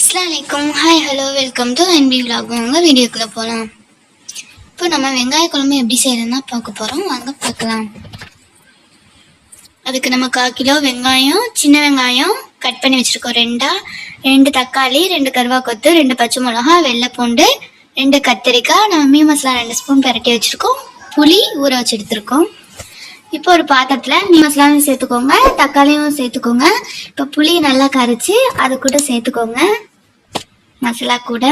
அஸ்ஸலாமு hi hello welcome to NP vlog. வாங்க வீடியோக்குள்ளே போகலாம். இப்போ நம்ம வெங்காய குழம்பு எப்படி செய்யறதுன்னா பார்க்க போகிறோம். வாங்க பார்க்கலாம். அதுக்கு நம்ம 1/4 கிலோ வெங்காயம், சின்ன வெங்காயம் கட் பண்ணி வச்சுருக்கோம். 2 தக்காளி, 2 கருவாக்கொத்து, 2 பச்சை மிளகா, வெள்ளை பூண்டு, 2 கத்திரிக்காய், நம்ம மீன் மசாலா 2 ஸ்பூன் பரட்டி வச்சுருக்கோம். புளி ஊற வச்சு எடுத்துருக்கோம். இப்போ ஒரு பாத்திரத்தில் மீன் மசாலாவும் சேர்த்துக்கோங்க, தக்காளியும் சேர்த்துக்கோங்க. இப்போ புளி நல்லா கரைச்சி அது கூட சேர்த்துக்கோங்க. மசாலா கூட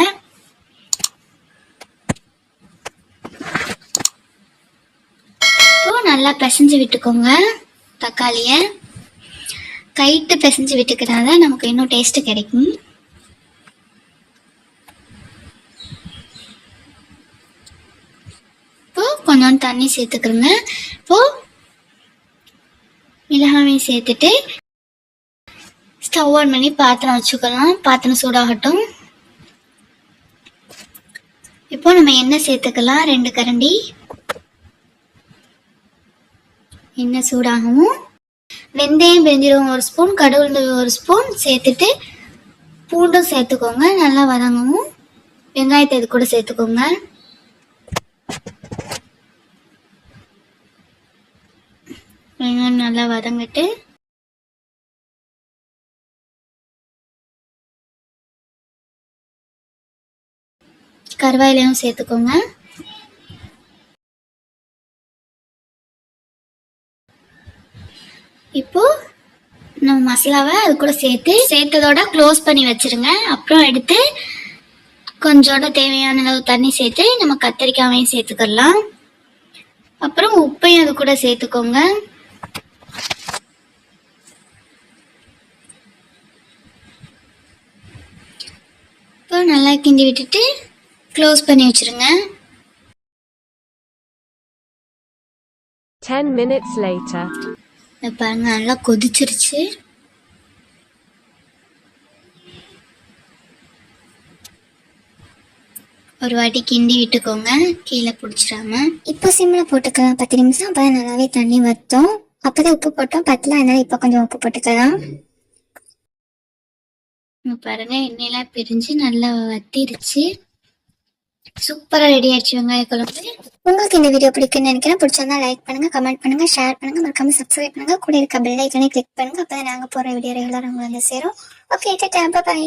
இப்போ நல்லா பிசைஞ்சு விட்டுக்கோங்க. தக்காளியை கைட்டு பிசைஞ்சு விட்டுக்கிறதால நமக்கு இன்னும் டேஸ்ட் கிடைக்கும். இப்போ கொஞ்சம் தண்ணி சேர்த்துக்கிறோங்க. இப்போ மிளகாயும் சேர்த்துட்டு ஸ்டவ் ஆன் பண்ணி பாத்திரம் வச்சுக்கலாம். பாத்திரம் சூடாகட்டும். இப்போ நம்ம எண்ணெய் சேர்த்துக்கலாம். 2 கரண்டி எண்ணெய் சூடாகவும் வெந்தயம் பெருஞ்சீரகம் 1 ஸ்பூன், கடுகு 1 ஸ்பூன் சேர்த்துட்டு பூண்டும் சேர்த்துக்கோங்க. நல்லா வதங்கவும் வெங்காயத்தை இது கூட சேர்த்துக்கோங்க. வெங்காயம் நல்லா வதங்கிட்டு கருவேப்பிலையும் சேர்த்துக்கோங்க. இப்போ நம்ம மசாலாவை அது கூட சேர்த்ததோட க்ளோஸ் பண்ணி வச்சிருங்க. அப்புறம் எடுத்து கொஞ்சோட தேவையான அளவு தண்ணி சேர்த்து நம்ம கத்திரிக்காயையும் சேர்த்துக்கலாம். அப்புறம் உப்பையும் அது கூட சேர்த்துக்கோங்க. இப்போ நல்லா கிண்டி விட்டுட்டு க்ளோஸ் பண்ணி வச்சிருங்க. 10 minutes later. பாருங்க நல்லா கொதிச்சிருச்சு. ஒரு வாட்டி கிண்டி விட்டுக்கோங்க, கீழே பிடிச்சிடாம. இப்போ சிம்மில் போட்டுக்கலாம் 10 நிமிஷம். அப்போ நல்லாவே தண்ணி வற்றும். அப்போதான் உப்பு போட்டோம் பத்தல, அதனால இப்போ கொஞ்சம் உப்பு போட்டுக்கலாம். பாருங்க எண்ணெயெல்லாம் பிரிஞ்சு நல்லா வத்திருச்சு. சூப்பரா ரெடி ஆயிடுச்சு வெங்காய குழம்பு. உங்களுக்கு இந்த வீடியோ பிடிக்குன்னு நினைக்கிறேன். பிடிச்சிருந்தா லைக் பண்ணுங்க, கமெண்ட் பண்ணுங்க, ஷேர் பண்ணுங்க, மறக்காம சப்ஸ்கிரைப் பண்ணுங்க. கூட இருக்க பெல் ஐக்கனை கிளிக் பண்ணுங்க. அப்பதான் நாங்க போற வீடியோ ரெகுலரா உங்களுக்கு வந்து சேரும். Okay, tata, by.